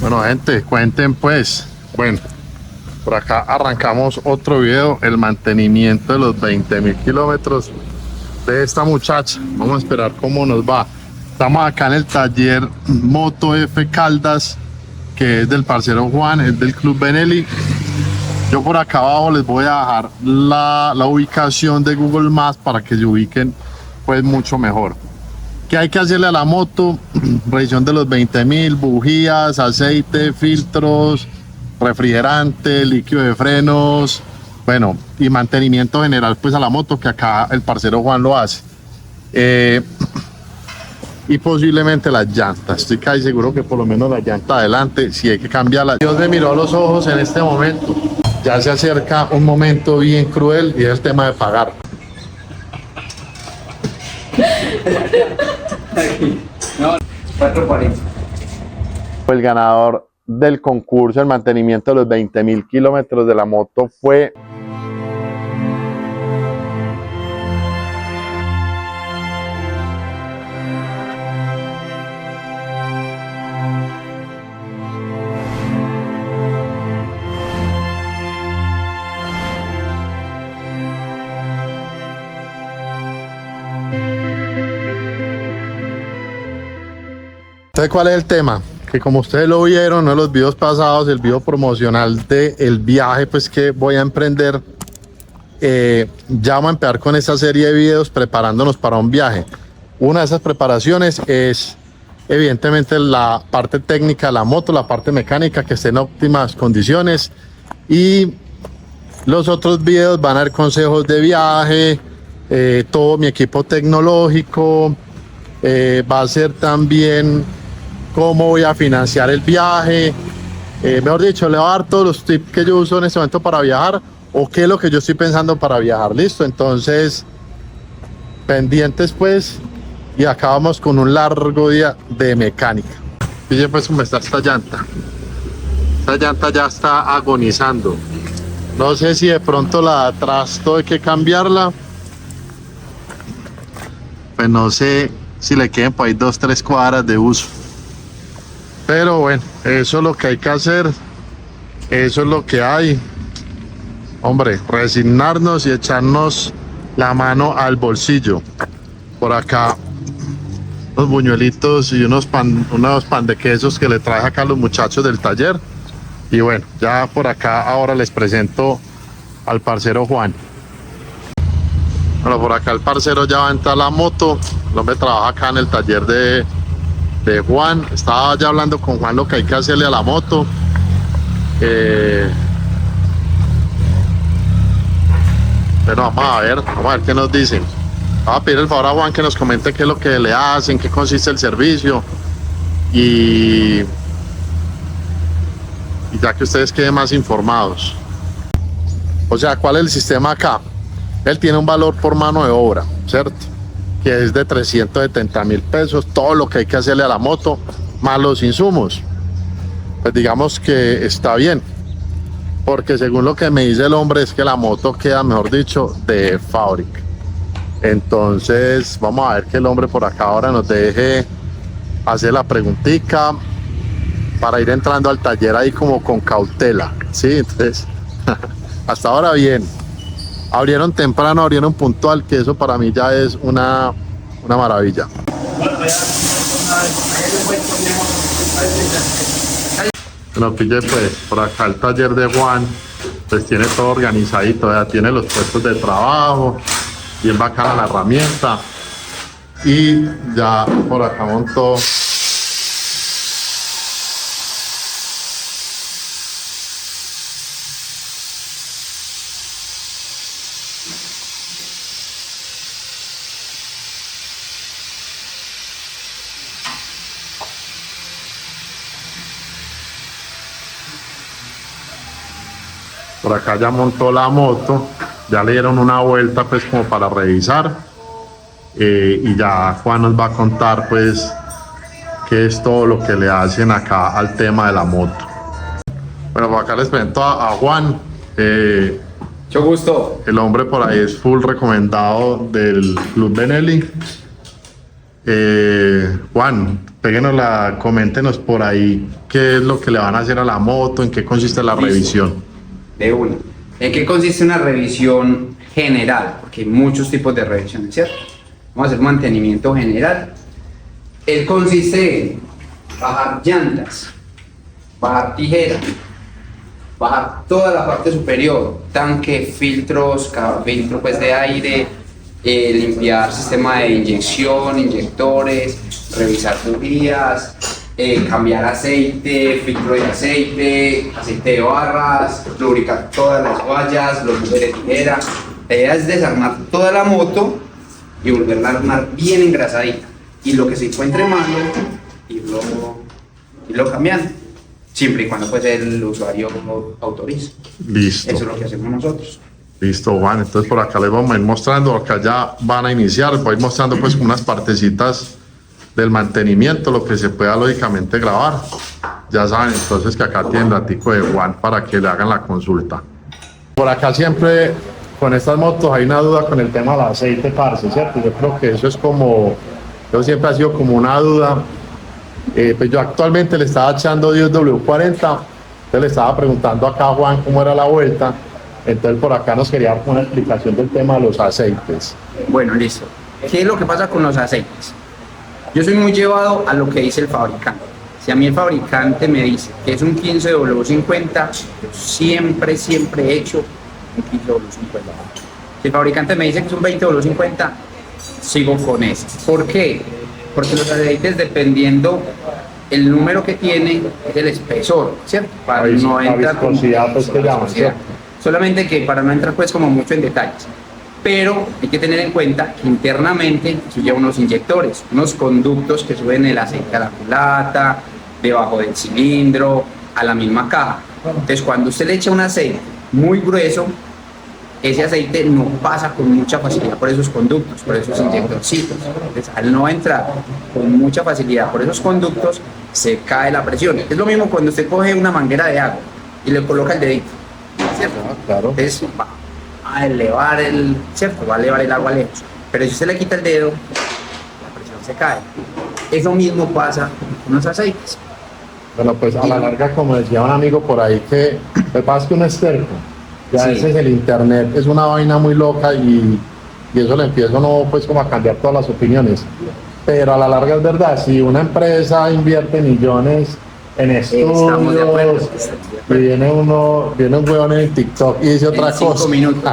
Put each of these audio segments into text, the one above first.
Bueno, gente, cuenten pues. Bueno, por acá arrancamos otro video, el mantenimiento de los 20.000 kilómetros de esta muchacha. Vamos a esperar cómo nos va. Estamos acá en el taller Moto F Caldas, que es del parcero Juan, es del Club Benelli. Yo por acá abajo les voy a dejar la ubicación de Google Maps para que se ubiquen pues mucho mejor. ¿Qué hay que hacerle a la moto? Revisión de los 20.000, bujías, aceite, filtros, refrigerante, líquido de frenos, bueno, y mantenimiento general pues a la moto, que acá el parcero Juan lo hace. Y posiblemente las llantas, estoy casi seguro que por lo menos la llanta adelante si hay que cambiarla. Dios me miró a los ojos en este momento, ya se acerca un momento bien cruel y es el tema de pagar. No, 440. El ganador del concurso, el mantenimiento de los 20.000 kilómetros de la moto fue Entonces, ¿cuál es el tema? Que como ustedes lo vieron en los videos pasados, el video promocional del viaje pues que voy a emprender, ya vamos a empezar con esta serie de videos preparándonos para un viaje. Una de esas preparaciones es evidentemente la parte técnica de la moto, la parte mecánica, que esté en óptimas condiciones, y los otros videos van a dar consejos de viaje, todo mi equipo tecnológico, va a ser también cómo voy a financiar el viaje, mejor dicho, le voy a dar todos los tips que yo uso en este momento para viajar, o qué es lo que yo estoy pensando para viajar. Listo, entonces pendientes pues, y acabamos con un largo día de mecánica. Fíjense pues cómo está esta llanta ya está agonizando. No sé si de pronto la de atrás hay que cambiarla, pues no sé si le queden por ahí 2-3 cuadras de uso. Pero bueno, eso es lo que hay que hacer, eso es lo que hay. Hombre, resignarnos y echarnos la mano al bolsillo. Por acá, unos buñuelitos y unos pan de quesos que le traje acá a los muchachos del taller. Y bueno, ya por acá ahora les presento al parcero Juan. Bueno, por acá el parcero ya va a entrar a la moto. El hombre trabaja acá en el taller de Juan. Estaba ya hablando con Juan lo que hay que hacerle a la moto. Pero vamos a ver qué nos dicen. Vamos a pedir el favor a Juan que nos comente qué es lo que le hacen, qué consiste el servicio, y ya que ustedes queden más informados. O sea, ¿cuál es el sistema acá? Él tiene un valor por mano de obra, ¿cierto? Que es de 370.000 pesos, todo lo que hay que hacerle a la moto, más los insumos. Pues digamos que está bien, porque según lo que me dice el hombre es que la moto queda, mejor dicho, de fábrica. Entonces vamos a ver que el hombre por acá ahora nos deje hacer la preguntita para ir entrando al taller ahí como con cautela, ¿sí? Entonces hasta ahora bien. Abrieron temprano, abrieron puntual, que eso para mí ya es una maravilla. Bueno, pille pues, por acá el taller de Juan, pues tiene todo organizadito, ya tiene los puestos de trabajo, bien bacana la herramienta, y ya por acá montó por acá, ya montó la moto, ya le dieron una vuelta pues como para revisar, y ya Juan nos va a contar pues qué es todo lo que le hacen acá al tema de la moto. Bueno, por acá les presento a Juan. Mucho gusto. El hombre por ahí es full recomendado del Club Benelli. Juan, coméntenos por ahí qué es lo que le van a hacer a la moto, en qué consiste la Listo. revisión. De una. ¿En qué consiste una revisión general? Porque hay muchos tipos de revisiones, ¿cierto? Vamos a hacer un mantenimiento general. Él consiste en bajar llantas, bajar tijera, bajar toda la parte superior, tanque, filtros, cada filtro pues de aire, limpiar sistema de inyección, inyectores, revisar bujías, cambiar aceite, filtro de aceite, aceite de barras, lubricar todas las vallas, los bujes de tijera. La idea es desarmar toda la moto y volverla a armar bien engrasadita. Y lo que se encuentre malo, irlo cambiando, siempre y cuando pues el usuario autorice. Listo. Eso es lo que hacemos nosotros. Listo, Juan. Entonces por acá les vamos a ir mostrando, acá ya van a iniciar, voy a ir mostrando pues unas partecitas del mantenimiento, lo que se pueda lógicamente grabar. Ya saben entonces que acá tienen datico de Juan para que le hagan la consulta. Por acá siempre con estas motos hay una duda con el tema del aceite, parce, ¿cierto? Yo creo que eso es como, yo siempre ha sido como una duda. Pues yo actualmente le estaba echando 10W40, entonces le estaba preguntando acá a Juan cómo era la vuelta. Entonces por acá nos quería dar una explicación del tema de los aceites. Bueno, listo. ¿Qué es lo que pasa con los aceites? Yo soy muy llevado a lo que dice el fabricante. Si a mí el fabricante me dice que es un 15W50, yo siempre he hecho un 15W50. Si el fabricante me dice que es un 20W50, sigo con ese. ¿Por qué? Porque los aceites, dependiendo el número que tienen, es el espesor, ¿cierto? Para no entrar con viscosidad, pues que llaman, viscosidad. Solamente que para no entrar pues como mucho en detalles. Pero hay que tener en cuenta que internamente eso lleva unos inyectores, unos conductos que suben el aceite a la culata, debajo del cilindro, a la misma caja. Entonces cuando usted le echa un aceite muy grueso, ese aceite no pasa con mucha facilidad por esos conductos, por esos inyectorcitos. Entonces, al no entrar con mucha facilidad por esos conductos, se cae la presión. Es lo mismo cuando usted coge una manguera de agua y le coloca el dedito, ¿cierto? Claro. Entonces va a elevar ¿cierto? Va a elevar el agua lejos. Pero si usted le quita el dedo, la presión se cae. Eso mismo pasa con los aceites. Bueno, pues a la larga, como decía un amigo por ahí, que lo que pasa es que uno es terco. Y a Sí. veces el internet es una vaina muy loca y eso le empieza uno pues como a cambiar todas las opiniones. Pero a la larga es verdad, si una empresa invierte millones en Estamos de acuerdo. estudios y viene un huevón en TikTok y dice otra En 5 cosa. minutos.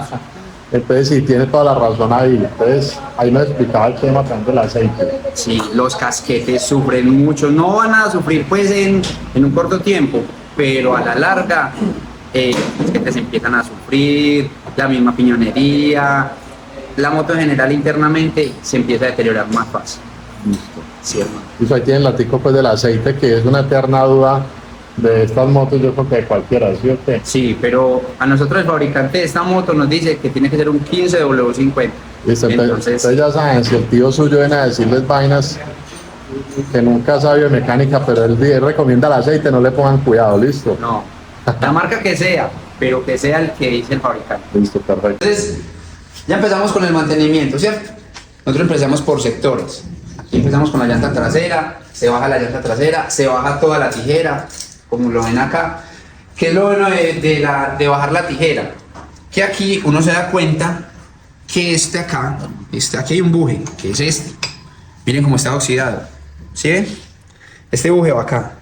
Entonces sí, tiene toda la razón ahí. Entonces ahí nos explicaba el tema también del aceite. Sí, los casquetes sufren mucho. No van a sufrir pues en un corto tiempo, pero a la larga los casquetes empiezan a sufrir, la misma piñonería, la moto en general internamente se empieza a deteriorar más fácil. Listo. Sí, hermano. Y ahí tienen el latico pues del aceite, que es una eterna duda de estas motos, yo creo que de cualquiera, ¿sí o qué? Sí, pero a nosotros el fabricante de esta moto nos dice que tiene que ser un 15W50. Listo, Entonces, ustedes ya saben, si el tío suyo viene a decirles vainas que nunca sabe de mecánica, pero él recomienda el aceite, no le pongan cuidado, listo. no, la marca que sea, pero que sea el que dice el fabricante. Listo, perfecto. Entonces, ya empezamos con el mantenimiento, ¿cierto? Nosotros empezamos por sectores. Aquí empezamos con la llanta trasera, se baja la llanta trasera, se baja toda la tijera, como lo ven acá. ¿Qué es lo bueno de bajar la tijera? Que aquí uno se da cuenta que aquí hay un buje, que es este. Miren cómo está oxidado. ¿Sí ven? Este buje va acá.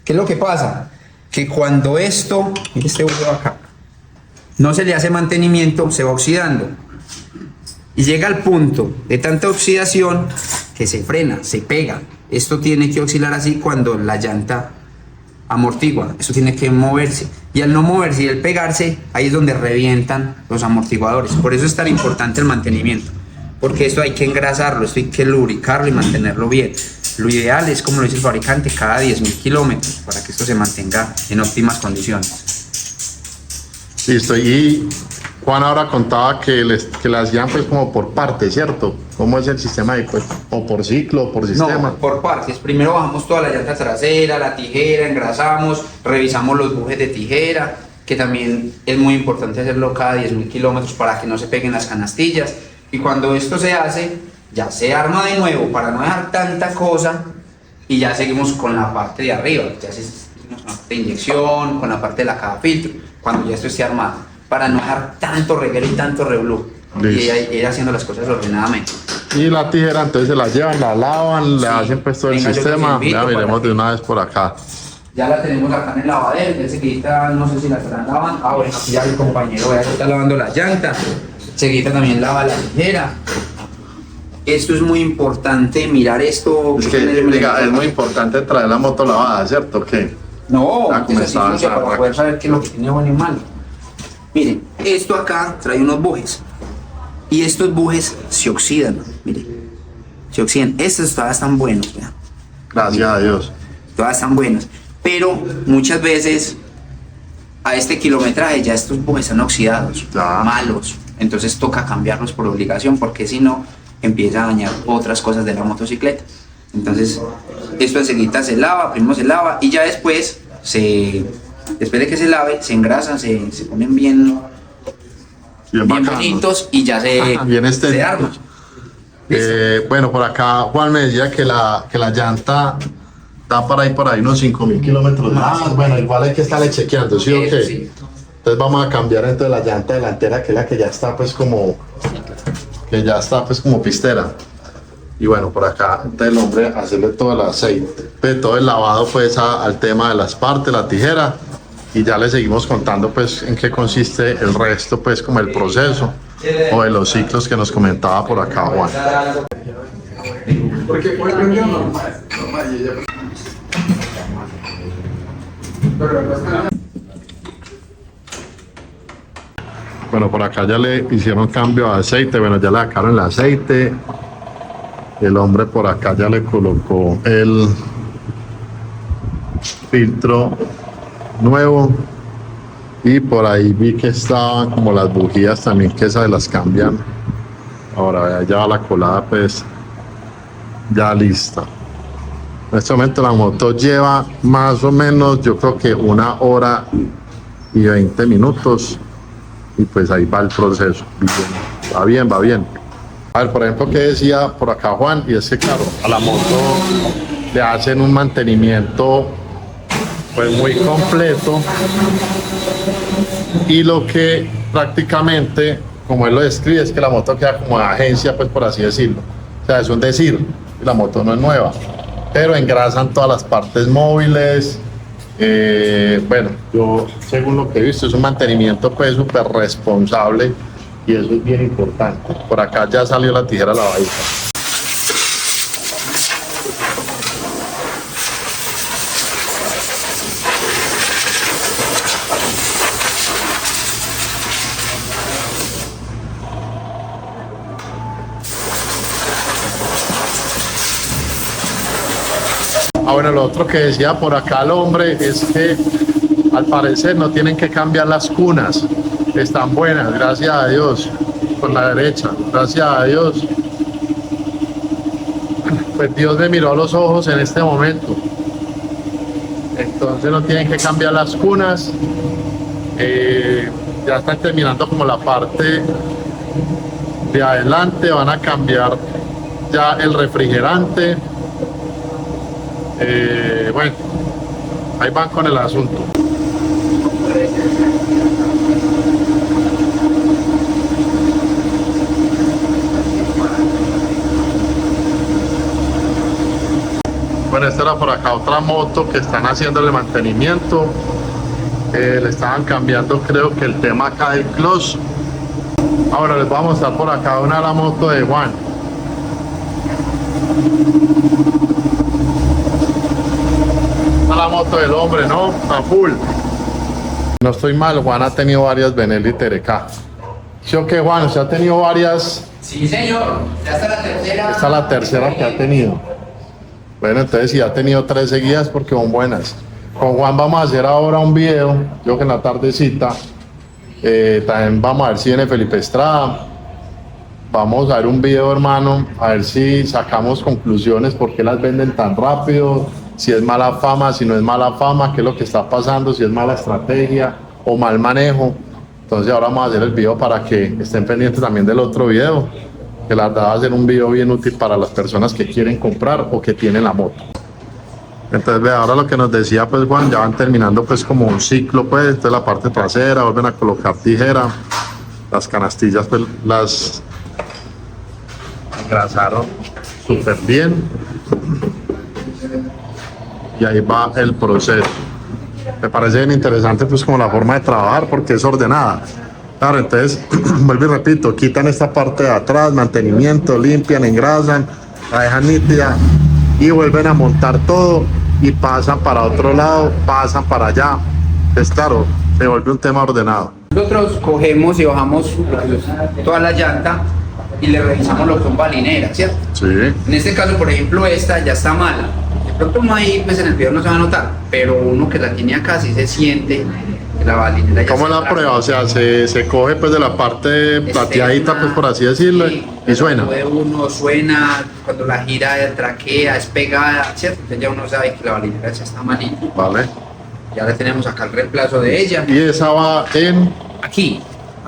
¿Qué es lo que pasa? Que cuando miren este buje va acá, no se le hace mantenimiento, se va oxidando. Y llega al punto de tanta oxidación que se frena, se pega. Esto tiene que oscilar así cuando la llanta amortigua. Esto tiene que moverse. Y al no moverse y al pegarse, ahí es donde revientan los amortiguadores. Por eso es tan importante el mantenimiento. Porque esto hay que engrasarlo, esto hay que lubricarlo y mantenerlo bien. Lo ideal es, como lo dice el fabricante, cada 10.000 kilómetros para que esto se mantenga en óptimas condiciones. Listo, y Juan ahora contaba que la hacían pues como por partes, ¿cierto? ¿Cómo es el sistema ahí? Pues, o por ciclo, o por sistema. No, por partes. Primero bajamos toda la llanta trasera, la tijera, engrasamos, revisamos los bujes de tijera, que también es muy importante hacerlo cada 10.000 kilómetros para que no se peguen las canastillas. Y cuando esto se hace, ya se arma de nuevo para no dejar tanta cosa y ya seguimos con la parte de arriba, ya seguimos con la parte de inyección, con la parte de la caja filtro, cuando ya esto esté armado, para no dejar tanto reguero y tanto revolú, y ir haciendo las cosas ordenadamente. Y la tijera entonces se la llevan, la lavan, le hacen pues todo el Venga, yo sistema. los invito Ya miremos para de una vez por acá. Ya la tenemos acá en el lavadero, ya seguidita, no sé si la estarán lavando. Ah, bueno, aquí ya el compañero ya está lavando la llanta. Seguidita también lava la tijera. Esto es muy importante, mirar esto. Es que, diga, es muy importante traer la moto lavada, ¿cierto? ¿Qué? No, Ah, es así, comenzaba a para poder saber qué es lo que tiene bueno y malo. Miren, esto acá trae unos bujes. Y estos bujes se oxidan, miren. Se oxidan. Estos todavía están buenos, vean. Gracias a Dios. Todas están buenas, pero muchas veces a este kilometraje ya estos bujes están oxidados, Ya. malos, entonces toca cambiarlos por obligación porque si no empieza a dañar otras cosas de la motocicleta. Entonces esto enseguida se lava, primero se lava y ya después después de que se lave se engrasan, se ponen bien Bacanos. bonitos y ya Bien se estéticos. arman. Bueno, por acá Juan me decía que la llanta da para ir por ahí unos 5.000 kilómetros más. Bueno, igual hay que estarle chequeando, ¿sí o Eso qué? sí. Entonces vamos a cambiar entonces la llanta delantera, que es la que ya está pues como pistera. Y bueno, por acá entonces el hombre hacerle todo el aceite, pues, todo el lavado pues al tema de las partes, la tijera, y ya le seguimos contando pues en qué consiste el resto pues como el proceso o de los ciclos que nos comentaba por acá Juan. Bueno, por acá ya le hicieron cambio de aceite, bueno, ya le sacaron el aceite. El hombre por acá ya le colocó el filtro nuevo. Y por ahí vi que estaban como las bujías también, que esas las cambian. Ahora ya va la colada pues ya lista. En este momento la moto lleva más o menos, yo creo que 1 hora y 20 minutos. Y pues ahí va el proceso. Bien. Va bien, va bien. A ver, por ejemplo, ¿qué decía por acá Juan? Y es que claro, a la moto le hacen un mantenimiento pues muy completo. Y lo que prácticamente, como él lo describe, es que la moto queda como de agencia, pues por así decirlo. O sea, es un decir, la moto no es nueva, pero engrasan todas las partes móviles. Bueno, yo según lo que he visto es un mantenimiento pues súper responsable y eso es bien importante. Por acá ya salió la tijera lavadita. Ah, bueno, lo otro que decía por acá el hombre es que al parecer no tienen que cambiar las cunas, están buenas, gracias a Dios, por la derecha, gracias a Dios. Pues Dios me miró a los ojos en este momento, entonces no tienen que cambiar las cunas. Ya están terminando como la parte de adelante, van a cambiar ya el refrigerante. Bueno, ahí van con el asunto. Bueno, esta era por acá otra moto que están haciendo el mantenimiento. Le estaban cambiando creo que el tema acá del clutch. Ahora les voy a mostrar por acá una de la moto de Juan. La moto del hombre, ¿no? A full. No estoy mal, Juan ha tenido varias Benelli TRK. ¿Sí o qué, Juan? ¿Usted ha tenido varias? Sí, señor, ya está la tercera. Esta es la tercera que ha tenido. Bueno, entonces si ha tenido 3 seguidas porque son buenas. Con Juan vamos a hacer ahora un video, yo que en la tardecita. También vamos a ver si viene Felipe Estrada. Vamos a ver un video, hermano, a ver si sacamos conclusiones, por qué las venden tan rápido, si es mala fama, si no es mala fama, qué es lo que está pasando, si es mala estrategia o mal manejo. Entonces ahora vamos a hacer el video para que estén pendientes también del otro video que la verdad va a ser un video bien útil para las personas que quieren comprar o que tienen la moto. Entonces, ve, ahora lo que nos decía pues Juan, ya van terminando pues como un ciclo, pues, entonces la parte trasera, vuelven a colocar tijera, las canastillas pues las engrasaron súper bien y ahí va el proceso. Me parece bien interesante pues como la forma de trabajar porque es ordenada. Claro, entonces, vuelvo y repito, quitan esta parte de atrás, mantenimiento, limpian, engrasan, la dejan nítida y vuelven a montar todo y pasan para otro lado, pasan para allá. Entonces, claro, se vuelve un tema ordenado. Nosotros cogemos y bajamos toda la llanta y le revisamos lo que son balineras, ¿cierto? Sí. En este caso, por ejemplo, esta ya está mala. De pronto uno ahí, pues en el video no se va a notar, pero uno que la tiene acá sí se siente que la balinera ya ¿Cómo está la prueba? O sea, se coge pues de la parte plateadita, pues por así decirlo, sí, y suena. Uno suena, cuando la gira traquea, es pegada, ¿cierto? Entonces ya uno sabe que la balinera ya está malita. Vale. Ya le tenemos acá el reemplazo de ella. Y esa va en... Aquí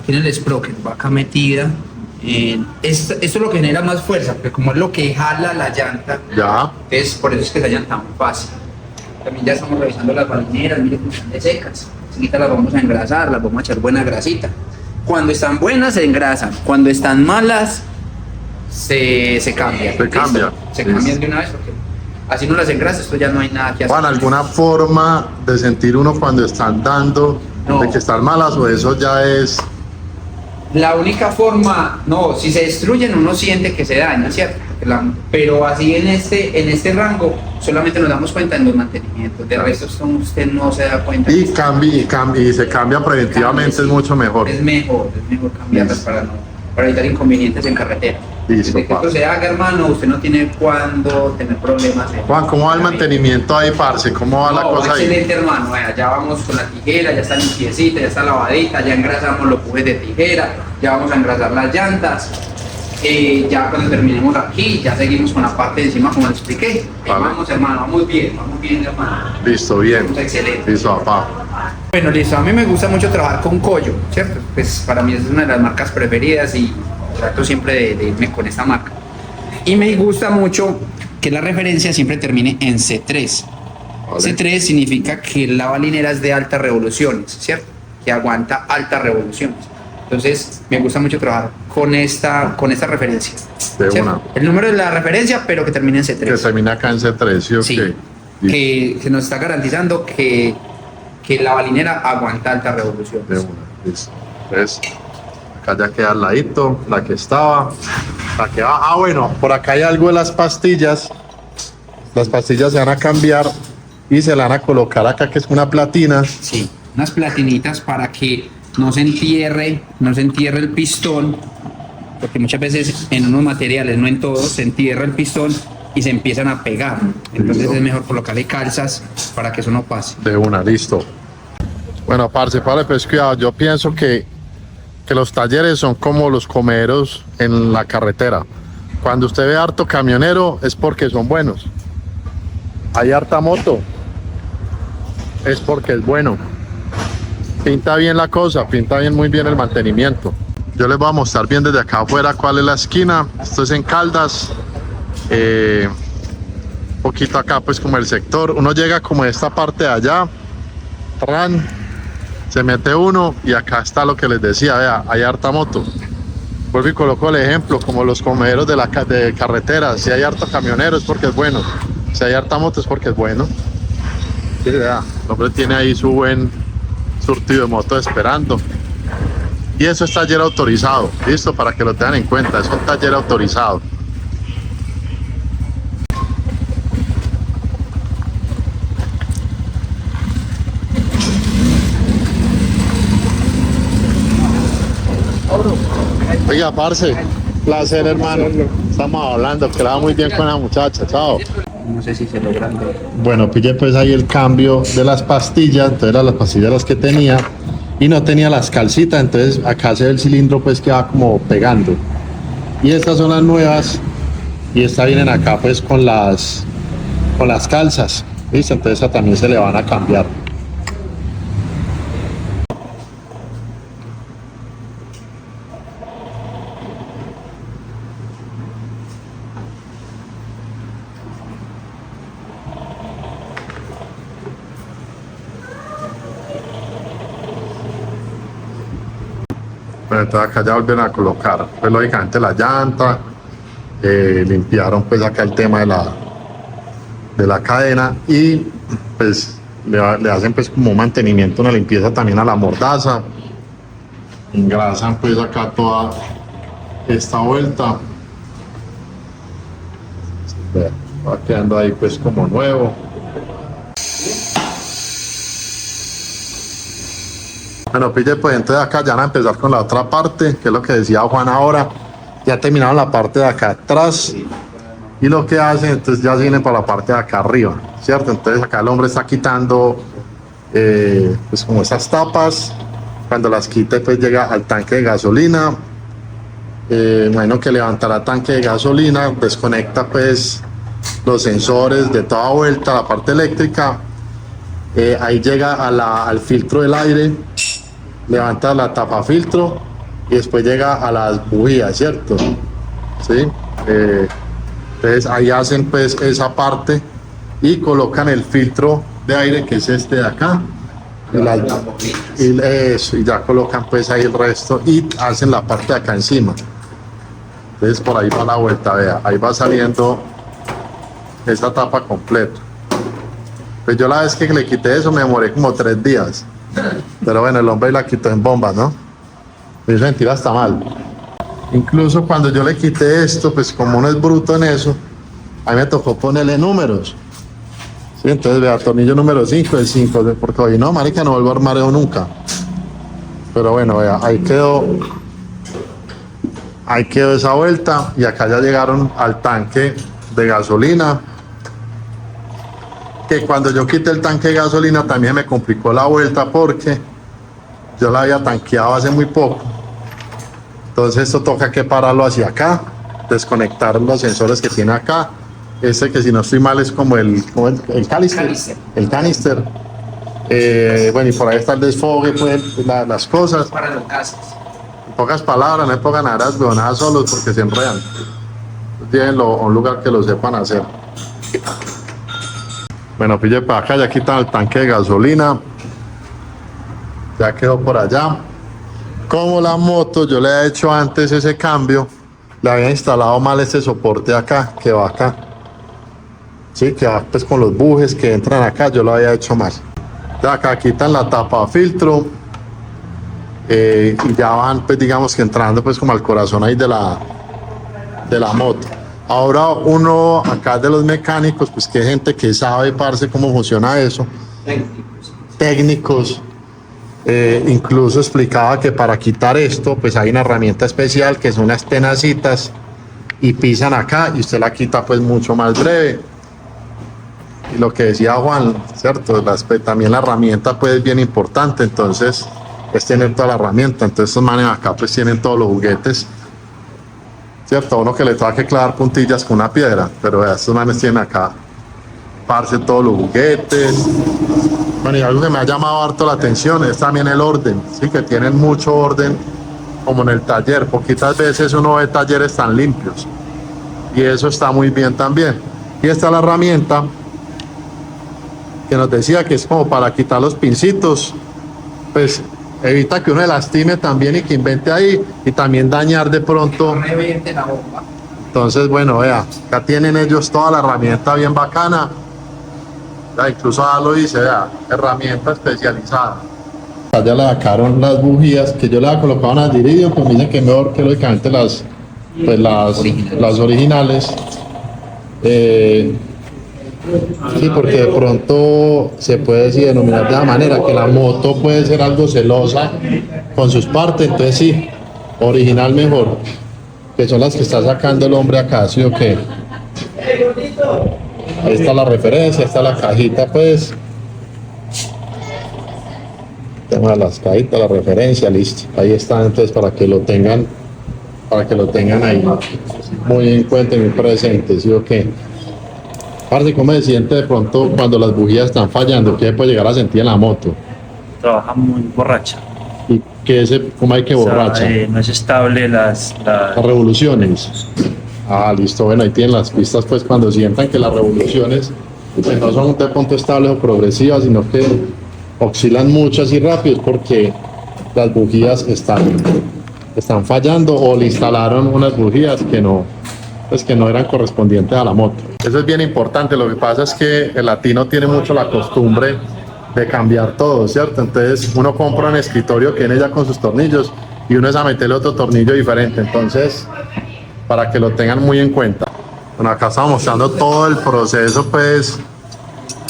en el sprocket, va acá metida. Esto es lo que genera más fuerza, porque como es lo que jala la llanta, Ya. entonces por eso es que se hallan tan fácil. También ya estamos revisando las balineras, miren cómo están de secas. Seguidas las vamos a engrasar, las vamos a echar buena grasita. Cuando están buenas se engrasan, cuando están malas se cambian. Se cambian. Se Listo. cambian de una vez porque así no las engrasas, esto ya no hay nada que hacer. Juan, ¿alguna forma de sentir uno cuando están dando, No. de que están malas o eso ya es... La única forma, no, si se destruyen uno siente que se daña, ¿cierto? Pero así en este rango solamente nos damos cuenta en los mantenimientos, de resto usted no se da cuenta. Y se cambia preventivamente, Sí. es mucho mejor. Es mejor cambiarlas para evitar inconvenientes en carretera. Listo, Desde que esto se haga, hermano, usted no tiene cuándo tener problemas. Juan, ¿cómo va el mantenimiento ahí, parce? ¿Cómo va la No, cosa ahí? excelente, hermano. Vea, ya vamos con la tijera, ya está limpiecita, ya está lavadita, ya engrasamos los pujes de tijera, ya vamos a engrasar las llantas. Ya cuando terminemos aquí, ya seguimos con la parte de encima, como le expliqué. Vale. Vamos, hermano, vamos bien, hermano. Listo, bien. Vamos excelente. Listo, papá. Bueno, listo. A mí me gusta mucho trabajar con Collo, ¿cierto? Pues para mí es una de las marcas preferidas y trato siempre de irme con esta marca. Y me gusta mucho que la referencia siempre termine en C3. Vale. C3 significa que la balinera es de altas revoluciones, ¿cierto? Que aguanta altas revoluciones. Entonces, me gusta mucho trabajar con esta referencia. De ¿cierto? una. El número de la referencia, pero que termine en C3. Que termina acá en C3, ¿sí o Sí, qué? Listo. que nos está garantizando que la balinera aguanta altas revoluciones. De una, listo. Entonces, acá ya queda al ladito, la que estaba, la que va. Ah, bueno, por acá hay algo de las pastillas. Las pastillas se van a cambiar y se la van a colocar acá, que es una platina. Sí, unas platinitas para que no se entierre el pistón, porque muchas veces en unos materiales, no en todos, se entierra el pistón y se empiezan a pegar. Entonces Listo. es mejor colocarle calzas para que eso no pase. De una, listo. Bueno, parce, pues cuidado. Yo pienso que los talleres son como los comeros en la carretera. Cuando usted ve harto camionero es porque son buenos. Hay harta moto, es porque es bueno. Pinta bien la cosa, pinta bien, muy bien el mantenimiento. Yo les voy a mostrar bien desde acá afuera cuál es la esquina. Esto es en Caldas. Un poquito acá pues como el sector. Uno llega como de esta parte de allá. Tran, se mete uno y acá está lo que les decía, vea, hay harta moto. Vuelvo y coloco el ejemplo, como los comederos de carretera. Si hay harto camionero es porque es bueno. Si hay harta moto es porque es bueno. Sí, vea, el hombre tiene ahí su buen surtido de moto esperando. Y eso es taller autorizado, listo, para que lo tengan en cuenta, es un taller autorizado. Oiga, parce, placer, hermano. Estamos hablando, que la va muy bien con la muchacha, chao. No sé si se logran ver. Bueno, pillé pues ahí el cambio de las pastillas, entonces eran las pastillas las que tenía y no tenía las calcitas, entonces acá se ve el cilindro pues que va como pegando. Y estas son las nuevas y estas vienen acá pues con las calzas, ¿listo? Entonces a también se le van a cambiar. Bueno, entonces acá ya volvieron a colocar, pues lógicamente la llanta, limpiaron pues acá el tema de la cadena y pues le hacen pues como un mantenimiento, una limpieza también a la mordaza, engrasan pues acá toda esta vuelta, va quedando ahí pues como nuevo. Bueno, pille, pues entonces acá ya van a empezar con la otra parte, que es lo que decía Juan ahora. Ya terminaron la parte de acá atrás y lo que hacen, entonces ya vienen para la parte de acá arriba, ¿cierto? Entonces acá el hombre está quitando pues como esas tapas. Cuando las quite pues llega al tanque de gasolina. Bueno, que levantará el tanque de gasolina, desconecta pues los sensores de toda vuelta, la parte eléctrica. Ahí llega al filtro del aire, levanta la tapa filtro y después llega a las bujías, ¿cierto? ¿Sí? Entonces ahí hacen pues esa parte y colocan el filtro de aire, que es este de acá, y ya colocan pues ahí el resto y hacen la parte de acá encima. Entonces por ahí va la vuelta, vea, ahí va saliendo esta tapa completa. Pues yo la vez que le quité eso me demoré como 3 días. Pero bueno, el hombre la quitó en bomba, ¿no? Mis mentiras, está mal. Incluso cuando yo le quité esto, pues como uno es bruto en eso, a mí me tocó ponerle números. Sí, entonces vea, tornillo número 5, el 5, porque hoy no, marica, no vuelvo a armar eso nunca. Pero bueno, vea, ahí quedó esa vuelta y acá ya llegaron al tanque de gasolina. Que cuando yo quité el tanque de gasolina también me complicó la vuelta porque yo la había tanqueado hace muy poco. Entonces esto toca que pararlo hacia acá, desconectar los sensores que tiene acá. Este que si no estoy mal es como el canister. El canister. Bueno, y por ahí está el desfogue, pues las cosas. Para los gases. En pocas palabras, no me pongan a las huevonadas solos porque se enredan. Llévenlo a un lugar que lo sepan hacer. Bueno, pille para acá, ya quitan el tanque de gasolina. Ya quedó por allá. Como la moto, yo le he hecho antes ese cambio, le había instalado mal este soporte acá, que va acá. Sí, que va pues con los bujes que entran acá, yo lo había hecho mal. De acá quitan la tapa filtro y ya van pues digamos que entrando pues como al corazón ahí de la moto. Ahora uno acá de los mecánicos, pues que hay gente que sabe, parce, cómo funciona eso. Técnicos. Incluso explicaba que para quitar esto, pues hay una herramienta especial que son unas tenacitas y pisan acá y usted la quita pues mucho más breve. Y lo que decía Juan, ¿cierto? También la herramienta pues es bien importante, entonces es tener toda la herramienta. Entonces estos manes acá pues tienen todos los juguetes. ¿Cierto? A uno que le tenga que clavar puntillas con una piedra, pero estos manes tienen acá, parce, todos los juguetes. Bueno, y algo que me ha llamado harto la atención es también el orden, ¿sí? Que tienen mucho orden, como en el taller. Poquitas veces uno ve talleres tan limpios, y eso está muy bien también. Y está la herramienta que nos decía que es como para quitar los pincitos, pues evita que uno se lastime también y que invente ahí y también dañar de pronto. Reviente la bomba. Entonces, bueno, vea, acá tienen ellos toda la herramienta bien bacana. Ya, incluso ya lo dice, vea, herramienta especializada. Ya le sacaron las bujías que yo le había colocado unas de iridio, pues me dicen que mejor que lógicamente las originales. Sí, porque de pronto se puede decir, denominar de la manera que la moto puede ser algo celosa con sus partes, entonces sí, original mejor, que son las que está sacando el hombre acá, ¿sí o qué? Ahí está la referencia, está la cajita pues, tema de las cajitas, la referencia, listo, ahí está entonces para que lo tengan ahí muy en cuenta y muy presente, ¿sí o qué? Parce, ¿cómo se siente de pronto cuando las bujías están fallando? ¿Qué puede llegar a sentir en la moto? Trabaja muy borracha. ¿Y cómo hay que borracha? No es estable las revoluciones. Ah, listo, bueno, ahí tienen las pistas, pues cuando sientan que las revoluciones pues, no son de pronto estables o progresivas, sino que oscilan mucho así rápido, porque las bujías están están fallando o le instalaron unas bujías que no, pues que no eran correspondientes a la moto. Eso es bien importante. Lo que pasa es que el latino tiene mucho la costumbre de cambiar todo, ¿cierto? Entonces uno compra un escritorio que viene ya con sus tornillos y uno es a meterle otro tornillo diferente. Entonces, para que lo tengan muy en cuenta. Bueno, acá estamos mostrando todo el proceso, pues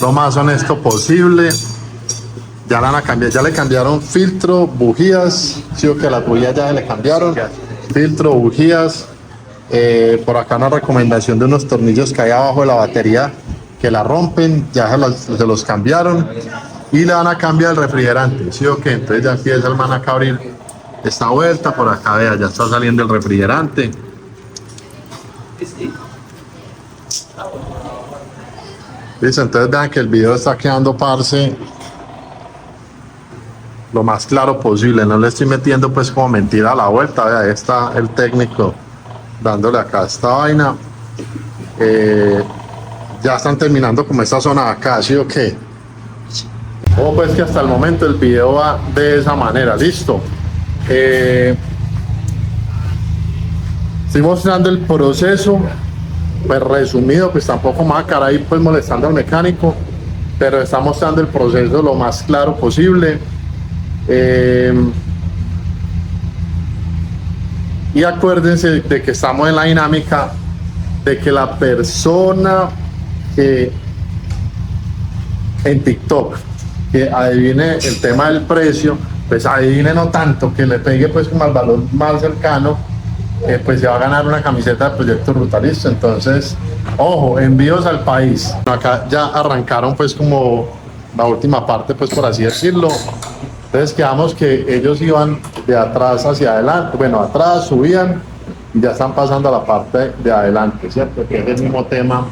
lo más honesto posible. Ya la van a cambiar, ya le cambiaron filtro, bujías, sí o que las bujías ya le cambiaron, filtro, bujías. Por acá una recomendación de unos tornillos que hay abajo de la batería que la rompen, ya se los cambiaron y le van a cambiar el refrigerante, sí o que entonces ya empieza el man acá a abrir esta vuelta, por acá vea, ya está saliendo el refrigerante. Listo, entonces vean que el video está quedando, parce, lo más claro posible, no le estoy metiendo pues como mentira a la vuelta. Vea, ahí está el técnico dándole acá esta vaina. Ya están terminando como esta zona de acá, ¿sí o qué? Ojo pues que hasta el momento el video va de esa manera, listo. Estoy mostrando el proceso pues resumido, pues tampoco me va a quedar ahí pues molestando al mecánico, pero está mostrando el proceso lo más claro posible. Y acuérdense de que estamos en la dinámica de que la persona que en TikTok que adivine el tema del precio, pues adivine no tanto, que le pegue pues como al valor más cercano, pues se va a ganar una camiseta de Proyecto Ruta, listo. Entonces, ojo, envíos al país. Acá ya arrancaron pues como la última parte, pues por así decirlo. Entonces quedamos que ellos iban de atrás hacia adelante, bueno, atrás subían y ya están pasando a la parte de adelante, ¿cierto? Que es el mismo tema,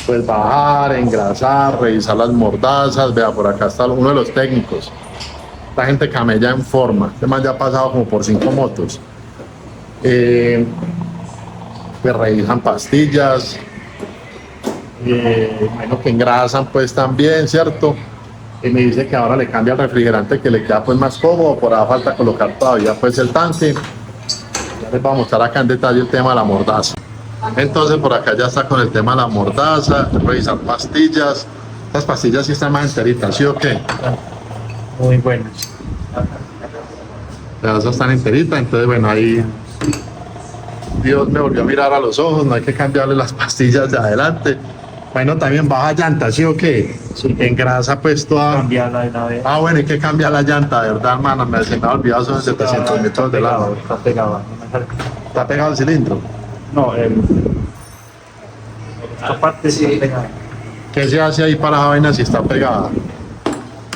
pues bajar, engrasar, revisar las mordazas. Vea, por acá está uno de los técnicos. Esta gente camella en forma, este man ya ha pasado como por 5 motos. Pues revisan pastillas, imagino que engrasan pues también, ¿cierto? Y me dice que ahora le cambia el refrigerante, que le queda pues más cómodo. Por ahora falta colocar todavía pues el tanque. Ya les voy a mostrar acá en detalle el tema de la mordaza. Entonces por acá ya está con el tema de la mordaza, revisar pastillas. Estas pastillas sí están más enteritas, ¿sí o qué? Muy buenas. Las están enteritas, entonces bueno, ahí Dios me volvió a mirar a los ojos, no hay que cambiarle las pastillas de adelante. Bueno, también baja llanta, ¿sí o qué? Sí. Engrasa pues toda. Cambiarla de una vez. Ah, bueno, hay que cambiar la llanta, de verdad, hermano, se me ha olvidado, son 700 metros de lado. Está pegado. ¿Está pegado el cilindro? No, esta parte sí está pegada. ¿Qué se hace ahí para la vaina si está pegada?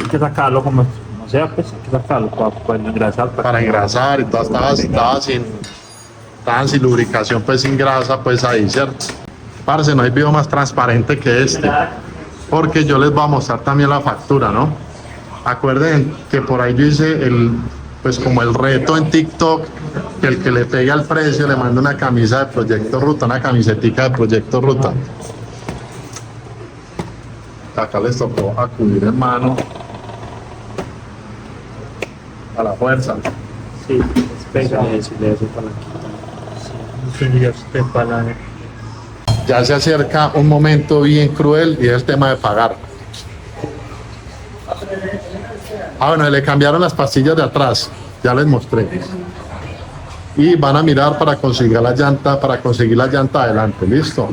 Hay que sacarlo como sea, pues hay que sacarlo para poder engrasar. Para engrasar y todo, estaban sin lubricación, pues sin grasa, pues ahí, ¿cierto? Parce, no hay video más transparente que este, porque yo les voy a mostrar también la factura, ¿no? Acuerden que por ahí yo hice pues como el reto en TikTok, que el que le pegue al precio le manda una camisa de Proyecto Ruta, una camisetica de Proyecto Ruta. Acá les tocó acudir, hermano, a la fuerza. Sí, despega eso y le hace para la quita. Ya se acerca un momento bien cruel y es el tema de pagar. Ah, bueno, le cambiaron las pastillas de atrás, ya les mostré. Y van a mirar para conseguir la llanta, adelante, listo.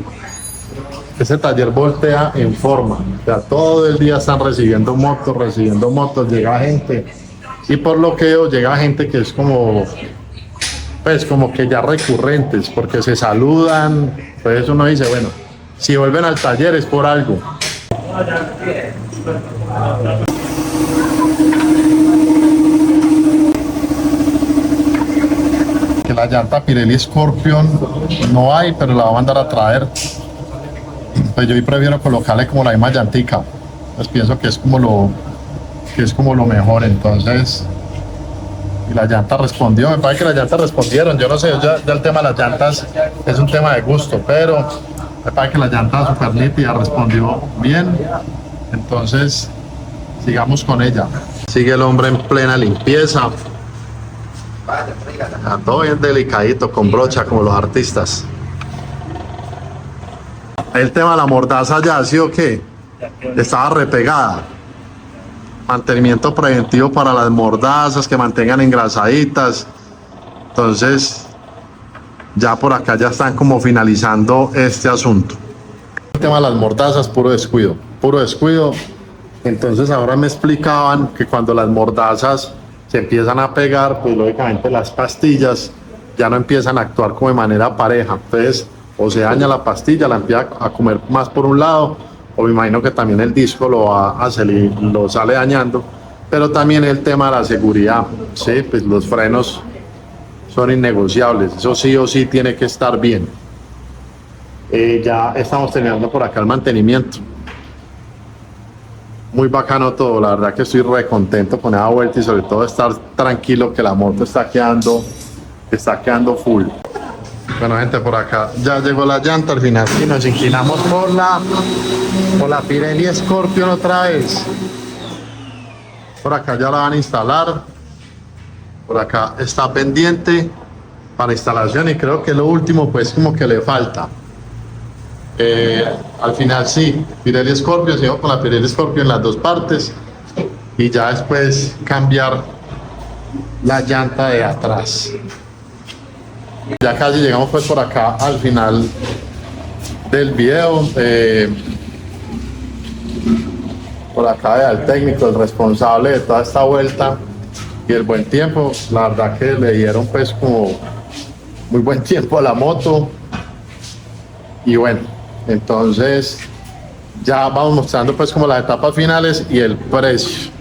Ese taller voltea en forma, o sea, todo el día están recibiendo motos, llega gente. Y por lo que veo, llega gente que es como, pues como que ya recurrentes, porque se saludan. Entonces uno dice, bueno, si vuelven al taller es por algo. Que la llanta Pirelli Scorpion no hay, pero la va a mandar a traer. Pues yo prefiero colocarle como la misma llantica. Pues pienso que es como lo mejor. Entonces, y la llanta respondió, me parece que las llantas respondieron. Yo no sé, ya el tema de las llantas es un tema de gusto, pero me parece que la llanta super nítida respondió bien. Entonces, sigamos con ella. Sigue el hombre en plena limpieza. Vaya, tráigala. Ah, todo bien delicadito, con brocha, como los artistas. El tema de la mordaza ya ha sido que estaba repegada. Mantenimiento preventivo para las mordazas, que mantengan engrasaditas. Entonces, ya por acá ya están como finalizando este asunto. El tema de las mordazas, puro descuido, puro descuido. Entonces ahora me explicaban que cuando las mordazas se empiezan a pegar, pues lógicamente las pastillas ya no empiezan a actuar como de manera pareja. Entonces, o se daña la pastilla, la empieza a comer más por un lado, o me imagino que también el disco lo sale dañando. Pero también el tema de la seguridad, sí, pues los frenos son innegociables, eso sí o sí tiene que estar bien. Ya estamos terminando por acá el mantenimiento. Muy bacano todo, la verdad que estoy re contento con esa vuelta y sobre todo estar tranquilo que la moto está quedando full. Bueno, gente, por acá ya llegó la llanta al final y nos inclinamos por la Pirelli Scorpion otra vez. Por acá ya la van a instalar. Por acá está pendiente para instalación y creo que lo último pues como que le falta. Al final sí, Pirelli Scorpion, sigo con la Pirelli Scorpion en las dos partes y ya después cambiar la llanta de atrás. Ya casi llegamos pues por acá al final del video. Por acá el técnico, el responsable de toda esta vuelta y el buen tiempo, la verdad que le dieron pues como muy buen tiempo a la moto. Y bueno, entonces ya vamos mostrando pues como las etapas finales y el precio.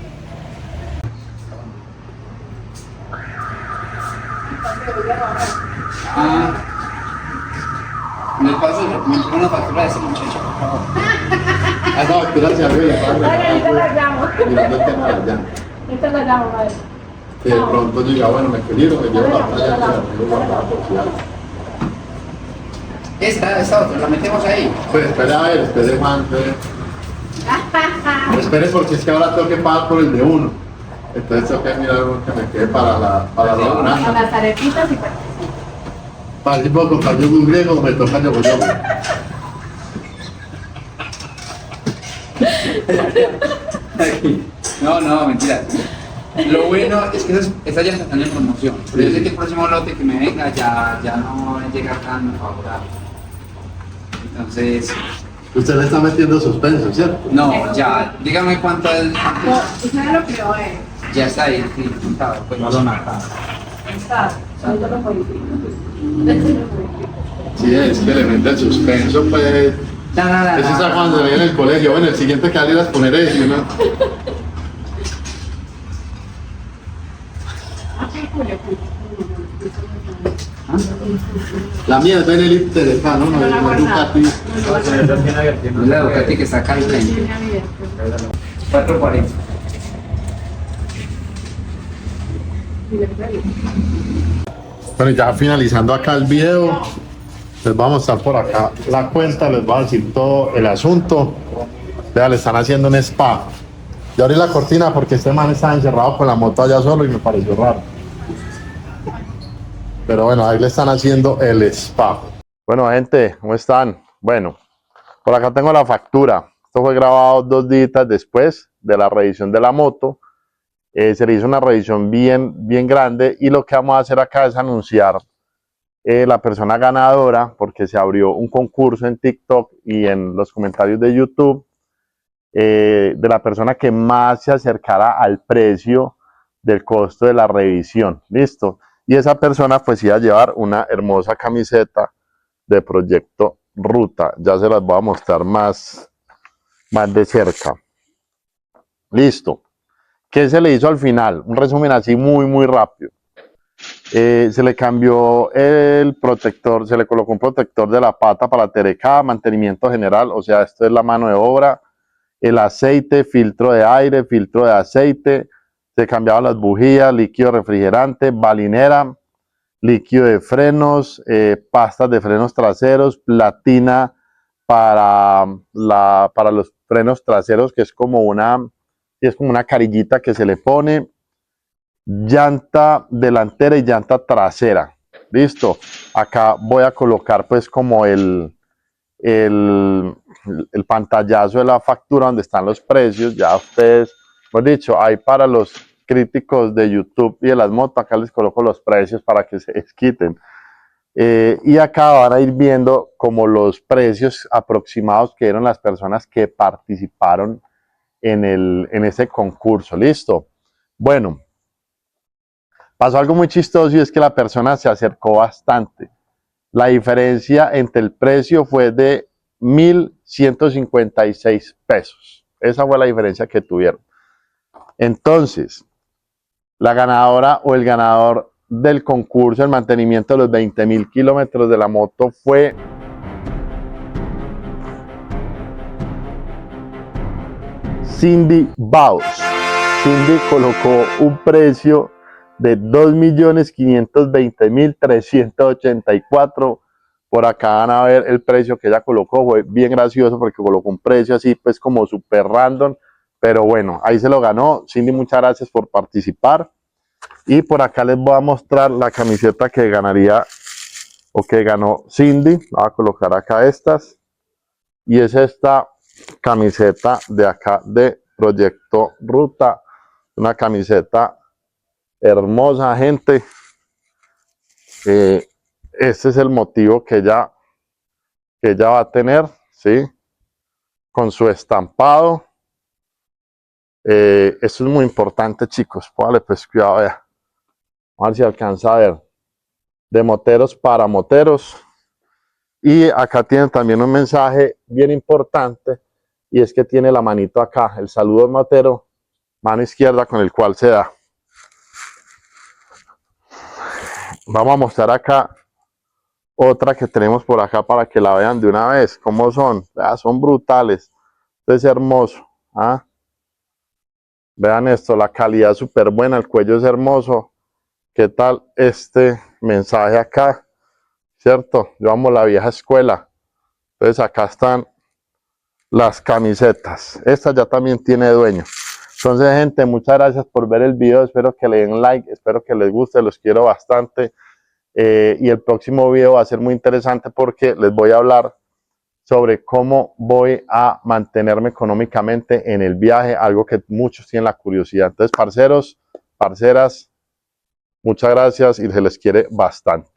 Me paso una factura de ese muchacho, por favor. Ah, no, espera hacia arriba. Ahorita la llamo. Mirando el tema de la llanta. Ahorita la llamo, madre. Que de pronto diga, bueno, me llevo la playa, que la tengo guardada por si algo. Esta otra, la metemos ahí. Pues espera a ver, espere Juan, espere porque es que ahora tengo que pagar por el de uno. Entonces tengo que mirar uno que me quede para la Con balanza. las arepitas y para. Para si puedo comprar yogur griego, me toca yogur. No, mentira. Lo bueno es que estas llantas están en promoción. Pero yo sé que el próximo lote que me venga ya no llega tan favorable. Entonces, Usted le está metiendo suspenso, ¿cierto? no, ya, dígame cuánto es. No, usted lo creó, Ya está ahí, sí, contado, pues. No lo nada. Está. Ahorita lo modifico. Sí, es que le mete el suspenso, pues. No. Ese es cuando se ve en el colegio. Bueno, el siguiente que alguien las poner eso, ¿no? La mía es Benelli Telecano, no es Ducati. Es la Ducati que está acá al frente. 440. Bueno, ya finalizando acá el video, les vamos a mostrar por acá la cuenta, les voy a decir todo el asunto. Vean, le están haciendo un spa. Yo abrí la cortina porque este man estaba encerrado con la moto allá solo y me pareció raro. Pero bueno, ahí le están haciendo el spa. Bueno, gente, ¿cómo están? Bueno, por acá tengo la factura. Esto fue grabado 2 días después de la revisión de la moto. Se le hizo una revisión bien grande y lo que vamos a hacer acá es anunciar la persona ganadora, porque se abrió un concurso en TikTok y en los comentarios de YouTube de la persona que más se acercara al precio del costo de la revisión. ¿Listo? Y esa persona pues iba a llevar una hermosa camiseta de Proyecto Ruta. Ya se las voy a mostrar más de cerca. Listo. ¿Qué se le hizo al final? Un resumen así muy rápido. Se le cambió el protector, se le colocó un protector de la pata para TRK, mantenimiento general, o sea, esto es la mano de obra, el aceite, filtro de aire, filtro de aceite, se cambiaban las bujías, líquido refrigerante, balinera, líquido de frenos, pastas de frenos traseros, platina para los frenos traseros, que es como una carillita que se le pone, llanta delantera y llanta trasera. Listo. Acá voy a colocar pues como el, el pantallazo de la factura donde están los precios. Ya ustedes, por dicho, ahí para los críticos de YouTube y de las motos, acá les coloco los precios para que se desquiten. Y acá van a ir viendo como los precios aproximados que dieron las personas que participaron en ese concurso. Listo. Bueno, pasó algo muy chistoso y es que la persona se acercó bastante. La diferencia entre el precio fue de 1.156 pesos. Esa fue la diferencia que tuvieron. Entonces, la ganadora o el ganador del concurso, el mantenimiento de los 20.000 kilómetros de la moto fue Cindy Baus. Cindy colocó un precio de 2.520.384. Por acá van a ver el precio que ella colocó. Fue bien gracioso porque colocó un precio así pues como súper random, pero bueno, ahí se lo ganó. Cindy, muchas gracias por participar. Y por acá les voy a mostrar la camiseta que ganaría o que ganó Cindy. Voy a colocar acá estas. Y es esta camiseta de acá de Proyecto Ruta. Una camiseta hermosa, gente. Este es el motivo que ella va a tener, ¿sí? Con su estampado. Esto es muy importante, chicos. Póngale pues cuidado, vea. Vamos a ver si alcanza a ver. De moteros para moteros. Y acá tienen también un mensaje bien importante. Y es que tiene la manito acá. El saludo motero, mano izquierda con el cual se da. Vamos a mostrar acá otra que tenemos por acá para que la vean de una vez. ¿Cómo son? Son brutales. Esto es hermoso. ¿Ah? Vean esto, la calidad súper buena, el cuello es hermoso. ¿Qué tal este mensaje acá? ¿Cierto? Yo amo la vieja escuela. Entonces acá están las camisetas. Esta ya también tiene dueño. Entonces, gente, muchas gracias por ver el video. Espero que le den like, espero que les guste, los quiero bastante. Y el próximo video va a ser muy interesante porque les voy a hablar sobre cómo voy a mantenerme económicamente en el viaje, algo que muchos tienen la curiosidad. Entonces, parceros, parceras, muchas gracias y se les quiere bastante.